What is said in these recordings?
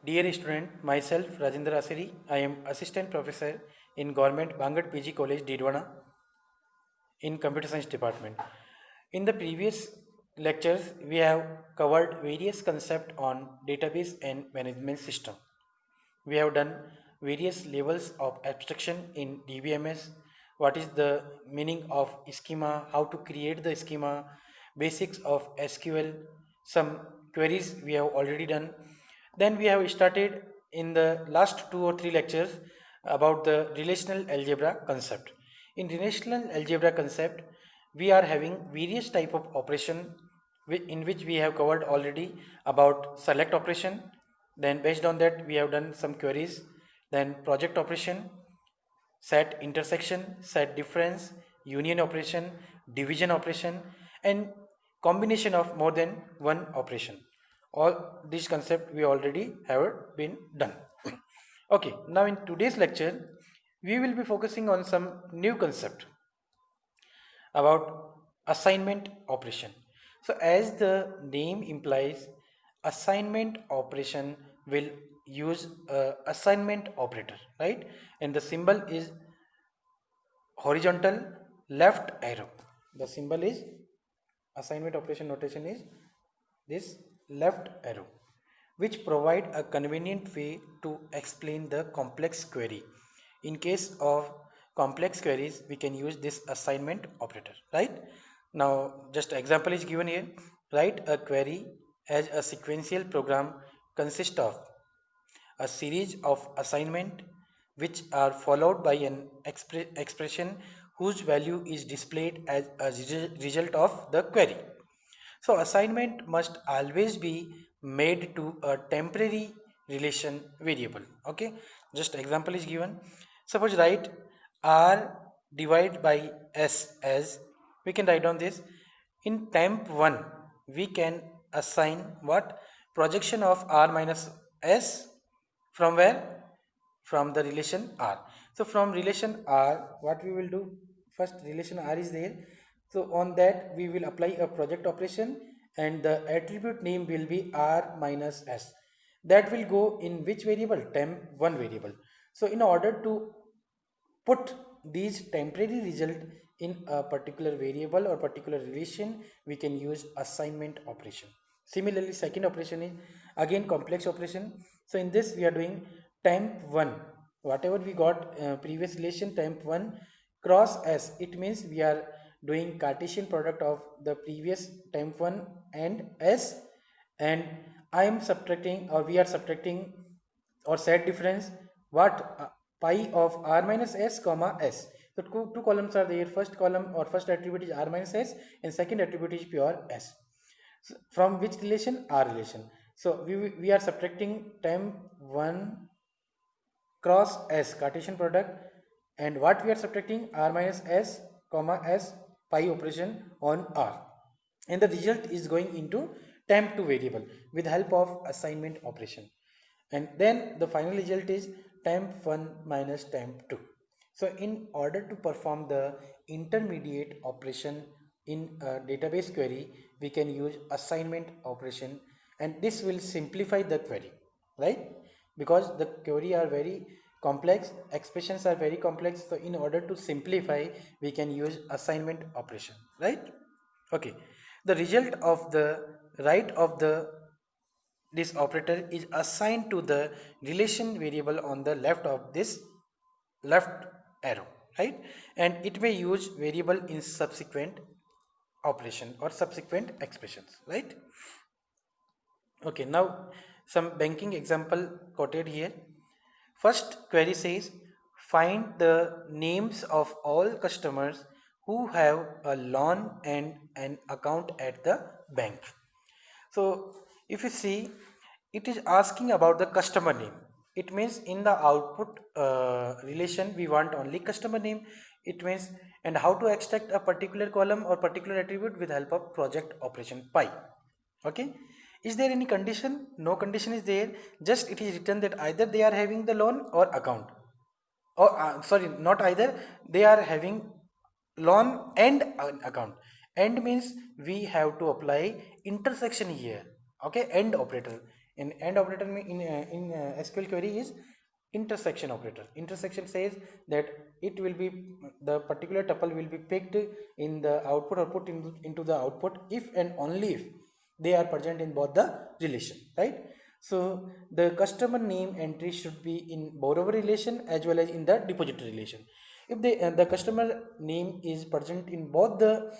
Dear student, myself Rajendra Asiri, I am assistant professor in Government Bangat PG College, Didwana in Computer Science Department. In the previous lectures, we have covered various concepts on database and management system. We have done various levels of abstraction in DBMS, what is the meaning of schema, how to create the schema, basics of SQL, some queries we have already done. Then we have started in the last 2 or 3 lectures about the relational algebra concept. In relational algebra concept, we are having various type of operation in which we have covered already about select operation. Then based on that we have done some queries. Then project operation, set intersection, set difference, union operation, division operation, and combination of more than one operation. All these concepts we already have been done. Okay, now in today's lecture, we will be focusing on some new concept about assignment operation. So as the name implies, assignment operation will use a assignment operator, right? And the symbol is horizontal left arrow. The symbol is assignment operation notation is this left arrow, which provide a convenient way to explain the complex query. In case of complex queries, we can use this assignment operator, right? Now, just example is given here. Write a query as a sequential program consists of a series of assignment which are followed by an expression whose value is displayed as a result of the query. So assignment must always be made to a temporary relation variable. Okay, just example is given. Suppose write r divided by s as, we can write down this. In temp1 we can assign what? Projection of r minus s from where? From the relation R. So from relation R, what we will do? First relation R is there. So on that we will apply a project operation and the attribute name will be R minus S. That will go in which variable? Temp1 variable. So in order to put these temporary result in a particular variable or particular relation, we can use assignment operation. Similarly, second operation is again complex operation. So in this we are doing temp1, whatever we got previous relation temp1 cross s, it means we are doing Cartesian product of the previous temp1 and s, and I am subtracting, or we are subtracting or set difference what? Pi of r minus s comma s. So two columns are there. First column or first attribute is r minus s and second attribute is pure s. So from which relation? R relation. So we are subtracting temp1 cross s, Cartesian product, and what we are subtracting? R minus s comma s pi operation on r, and the result is going into temp2 variable with help of assignment operation, and then the final result is temp1 minus temp2. So in order to perform the intermediate operation in a database query, we can use assignment operation, and this will simplify the query, right? Because the query are very complex, expressions are very complex, so in order to simplify we can use assignment operation, right? Okay, the result of the right of the this operator is assigned to the relation variable on the left of this left arrow, right? And it may use variable in subsequent operation or subsequent expressions, right? Okay, now some banking example quoted here. First query says find the names of all customers who have a loan and an account at the bank. So if you see, it is asking about the customer name. It means in the output relation we want only customer name. It means, and how to extract a particular column or particular attribute with help of project operation pi. Okay, is there any condition? No condition is there, just it is written that either they are having the loan or account, or sorry, not either, they are having loan and an account. And means we have to apply intersection here. Okay, and operator, And AND operator in SQL query is intersection operator. Intersection says that it will be, the particular tuple will be picked in the output or put into the output if and only if they are present in both the relation, right? So the customer name entry should be in borrower relation as well as in the depositor relation. If the customer name is present in both the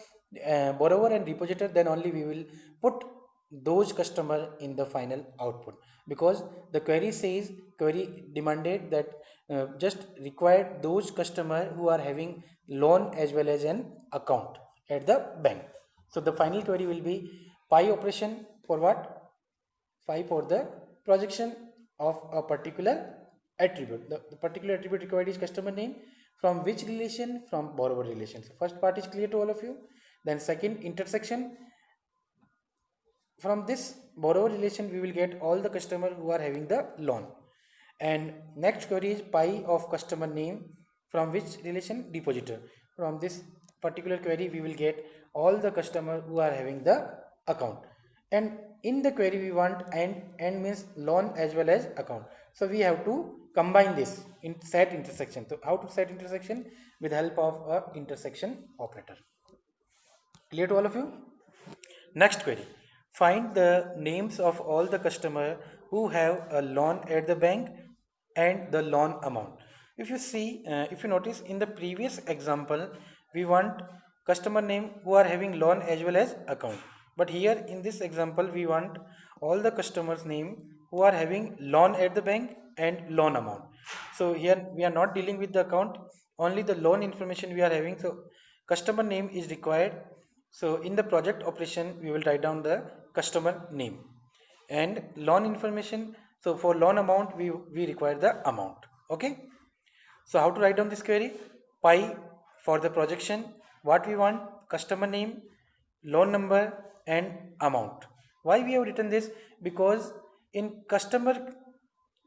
borrower and depositor, then only we will put those customer in the final output, because the query demanded that just required those customer who are having loan as well as an account at the bank. So the final query will be pi operation for what? Phi for the projection of a particular attribute. The particular attribute required is customer name. From which relation? From borrower relation. So first part is clear to all of you. Then second, intersection. From this borrower relation we will get all the customer who are having the loan. And next query is pi of customer name. From which relation? Depositor. From this particular query we will get all the customer who are having the account. And in the query we want and means loan as well as account. So we have to combine this in set intersection. So how to set intersection? With help of a intersection operator. Clear to all of you? Next query. Find the names of all the customer who have a loan at the bank and the loan amount. If you see, if you notice in the previous example, we want customer name who are having loan as well as account. But here in this example, we want all the customers name who are having loan at the bank and loan amount. So here we are not dealing with the account, only the loan information we are having. So customer name is required. So in the project operation, we will write down the customer name and loan information. So for loan amount, we require the amount. Okay. So how to write down this query? Pi for the projection. What we want? Customer name, loan number and amount. Why we have written this? Because in customer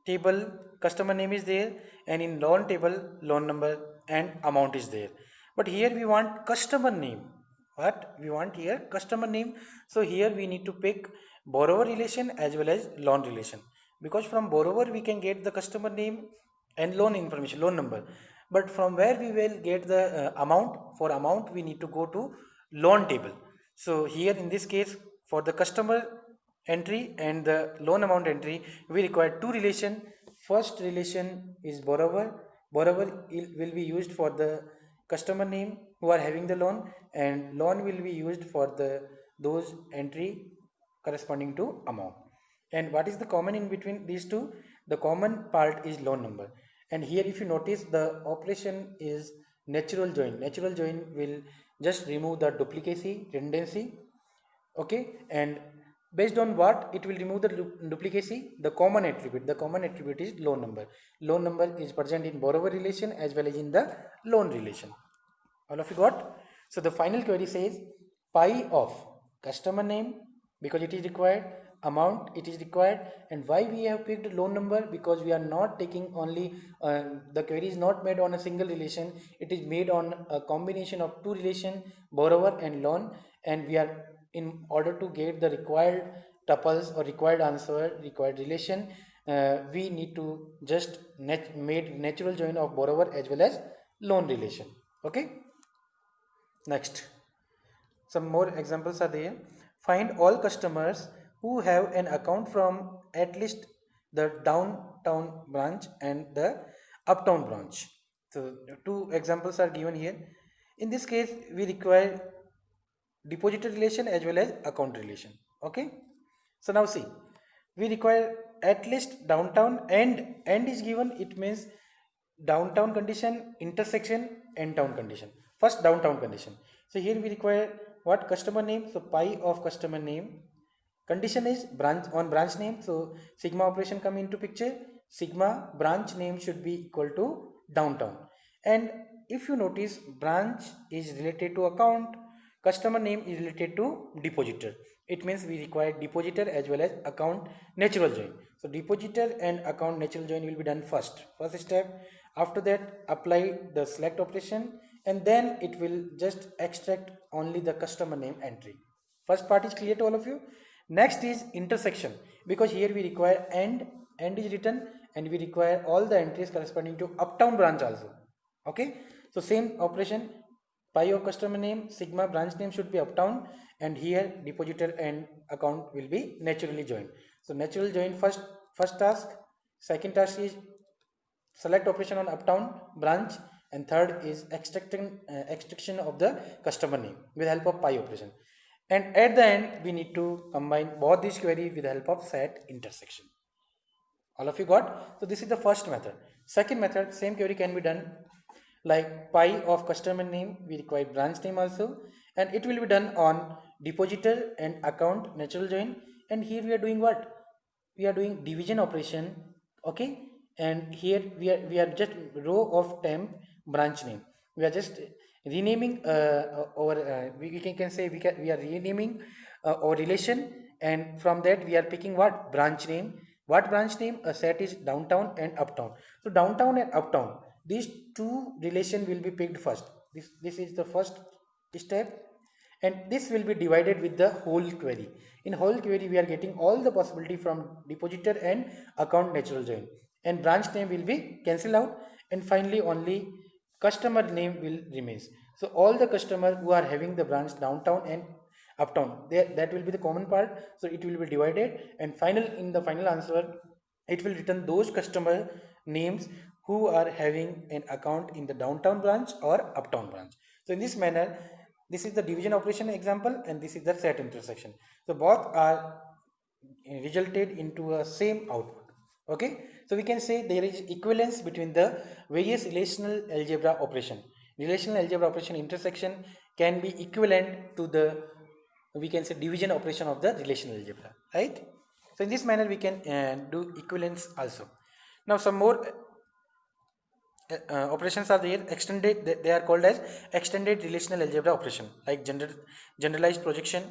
table customer name is there, and in loan table loan number and amount is there. But here we want customer name. What we want here? Customer name. So here we need to pick borrower relation as well as loan relation, because from borrower we can get the customer name and loan information, loan number. But from where we will get the amount? For amount we need to go to loan table. So here in this case, for the customer entry and the loan amount entry, we require two relation. First relation is borrower. Borrower will be used for the customer name who are having the loan, and loan will be used for the those entry corresponding to amount. And what is the common in between these two? The common part is loan number. And here if you notice, the operation is natural join. Natural join will just remove the duplicacy, redundancy. Okay, and based on what it will remove the duplicacy? The common attribute. The common attribute is loan number. Loan number is present in borrower relation as well as in the loan relation. All of you got? So the final query says pi of customer name, because it is required, amount it is required. And why we have picked loan number? Because we are not taking only the query is not made on a single relation, it is made on a combination of two relation, borrower and loan. And we are, in order to get the required tuples or required answer, required relation, we need to just made natural join of borrower as well as loan relation. Okay. Next, some more examples are there. Find all customers who have an account from at least the downtown branch and the uptown branch. So two examples are given here. In this case, we require depositor relation as well as account relation. Okay. So now see, we require at least downtown and is given. It means downtown condition, intersection and town condition. First downtown condition. So here we require what? Customer name. So pi of customer name. Condition is branch on branch name. So sigma operation come into picture. Sigma branch name should be equal to downtown. And if you notice, branch is related to account, customer name is related to depositor. It means we require depositor as well as account natural join. So depositor and account natural join will be done first step. After that, apply the select operation, and then it will just extract only the customer name entry. First part is clear to all of you. Next is intersection, because here we require end is written, and we require all the entries corresponding to uptown branch also. Okay, so same operation, pi of customer name, sigma branch name should be uptown, and here depositor and account will be naturally joined. So natural join first task. Second task is select operation on uptown branch, and third is extraction of the customer name with help of pi operation. And at the end we need to combine both these query with the help of set intersection. All of you got? So this is the first method. Second method, same query can be done like pi of customer name, we require branch name also, and it will be done on depositor and account natural join. And here we are doing what? We are doing division operation. Okay, and here we are just row of temp branch name. We are just renaming we can say we are renaming our relation, and from that we are picking what branch name. What branch name? A set is downtown and uptown. So downtown and uptown, these two relation will be picked first. This is the first step, and this will be divided with the whole query. In whole query we are getting all the possibility from depositor and account natural join, and branch name will be cancelled out, and finally only customer name will remains. So all the customer who are having the branch downtown and uptown, there that will be the common part, so it will be divided, and in the final answer it will return those customer names who are having an account in the downtown branch or uptown branch. So in this manner, this is the division operation example, and this is the set intersection. So both are resulted into a same output. Okay, so we can say there is equivalence between the various relational algebra operation. Relational algebra operation intersection can be equivalent to the, we can say, division operation of the relational algebra, right? So in this manner we can do equivalence also. Now some more operations are there, extended, they are called as extended relational algebra operation, like generalized projection,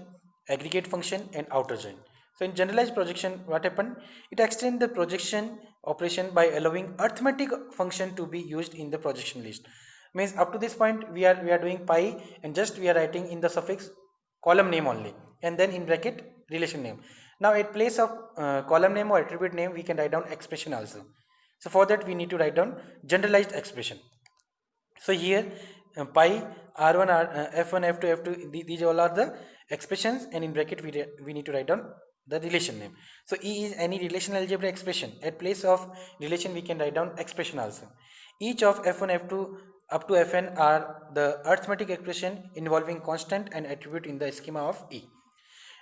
aggregate function, and outer join. So in generalized projection, what happened? It extends the projection operation by allowing arithmetic function to be used in the projection list. Means up to this point we are doing pi, and just we are writing in the suffix column name only, and then in bracket relation name. Now at place of column name or attribute name we can write down expression also. So for that we need to write down generalized expression. So here pi r1 f1 f2 f2, these all are the expressions, and in bracket we need to write down the relation name. So E is any relational algebra expression. At place of relation we can write down expression also. Each of f1 f2 up to fn are the arithmetic expression involving constant and attribute in the schema of E.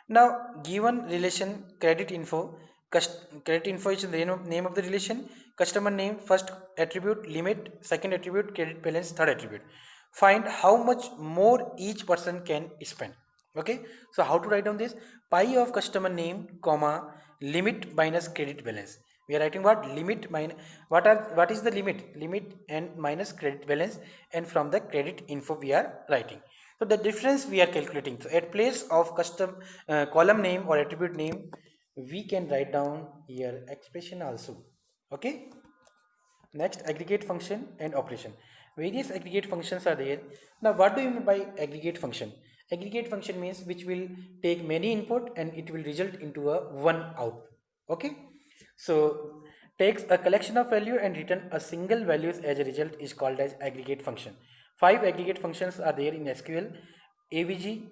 Now given relation credit info, credit info is the name of the relation, customer name first attribute, limit second attribute, credit balance third attribute. Find how much more each person can spend. Okay, so how to write down this? Pi of customer name comma limit minus credit balance. We are writing what? Limit minus what is the limit and minus credit balance, and from the credit info we are writing. So the difference we are calculating. So at place of custom column name or attribute name, we can write down here expression also. Okay. Next, aggregate function and operation. Various aggregate functions are there. Now what do you mean by aggregate function? Aggregate function means which will take many input and it will result into a one output. Okay. So takes a collection of value and return a single values as a result is called as aggregate function. 5 aggregate functions are there in SQL. AVG,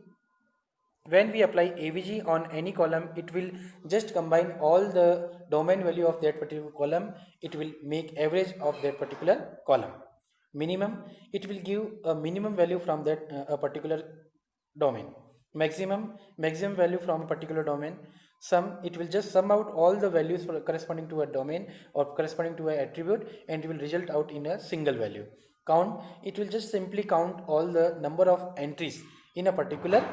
when we apply AVG on any column, it will just combine all the domain value of that particular column. It will make average of that particular column. Minimum, it will give a minimum value from that a particular domain. Maximum value from a particular domain. Sum, it will just sum out all the values corresponding to a domain or corresponding to an attribute, and it will result out in a single value. Count, it will just simply count all the number of entries in a particular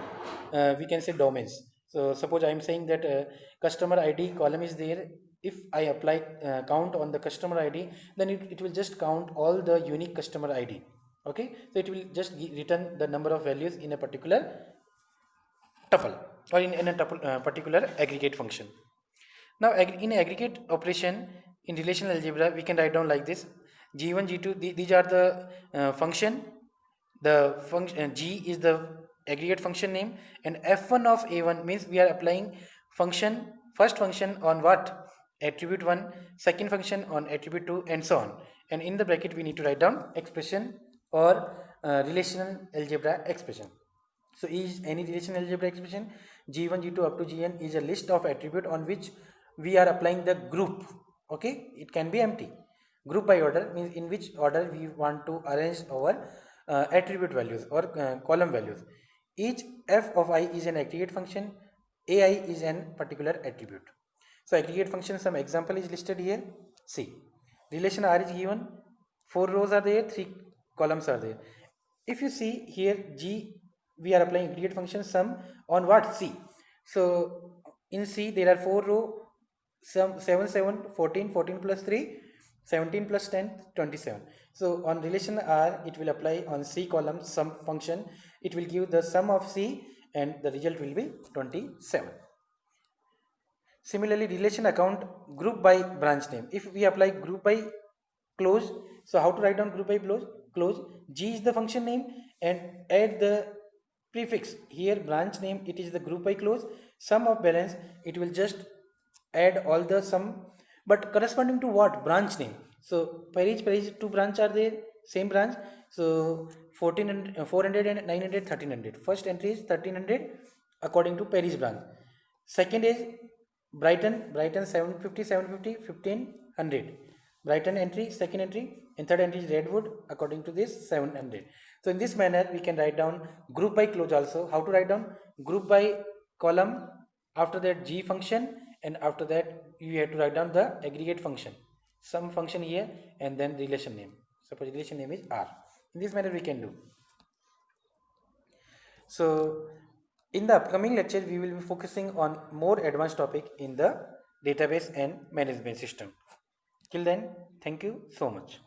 we can say domains. So suppose I am saying that customer ID column is there. If I apply count on the customer ID, then it will just count all the unique customer ID. Okay, so it will just return the number of values in a particular tuple or in a tuple, particular aggregate function. Now in aggregate operation in relational algebra we can write down like this: g1 g2, these are the function. The function g is the aggregate function name, and f1 of a1 means we are applying function, first function on what? Attribute 1, second function on attribute 2, and so on. And in the bracket we need to write down expression or relational algebra expression. So is any relational algebra expression g1 g2 up to gn is a list of attribute on which we are applying the group. Okay, it can be empty. Group by order means in which order we want to arrange our attribute values or column values. Each f of I is an aggregate function. Ai is an particular attribute. So aggregate function, some example is listed here. See, relation R is given, 4 rows are there, 3 columns are there. If you see here, G, we are applying aggregate function sum on what? C. So in C there are 4 row, sum 7 7 14, 14 plus 3 17 plus 10 27. So on relation R it will apply on C column sum function. It will give the sum of C and the result will be 27. Similarly, relation account group by branch name. If we apply group by close, so how to write down group by close? G is the function name and add the prefix. Here branch name, it is the group by close. Sum of balance, it will just add all the sum, but corresponding to what? Branch name. So per each 2 branch are there, same branch. So 1400, 400 and 900, 1300. First entry is 1300 according to Paris branch. Second is Brighton 750, 750, 1500. Brighton entry, second entry, and third entry is Redwood according to this 700. So in this manner we can write down group by close also. How to write down? Group by column, after that G function, and after that you have to write down the aggregate function, some function here, and then relation name. Suppose relation name is R. In this manner we can do. So in the upcoming lecture, we will be focusing on more advanced topic in the database and management system. Till then, thank you so much.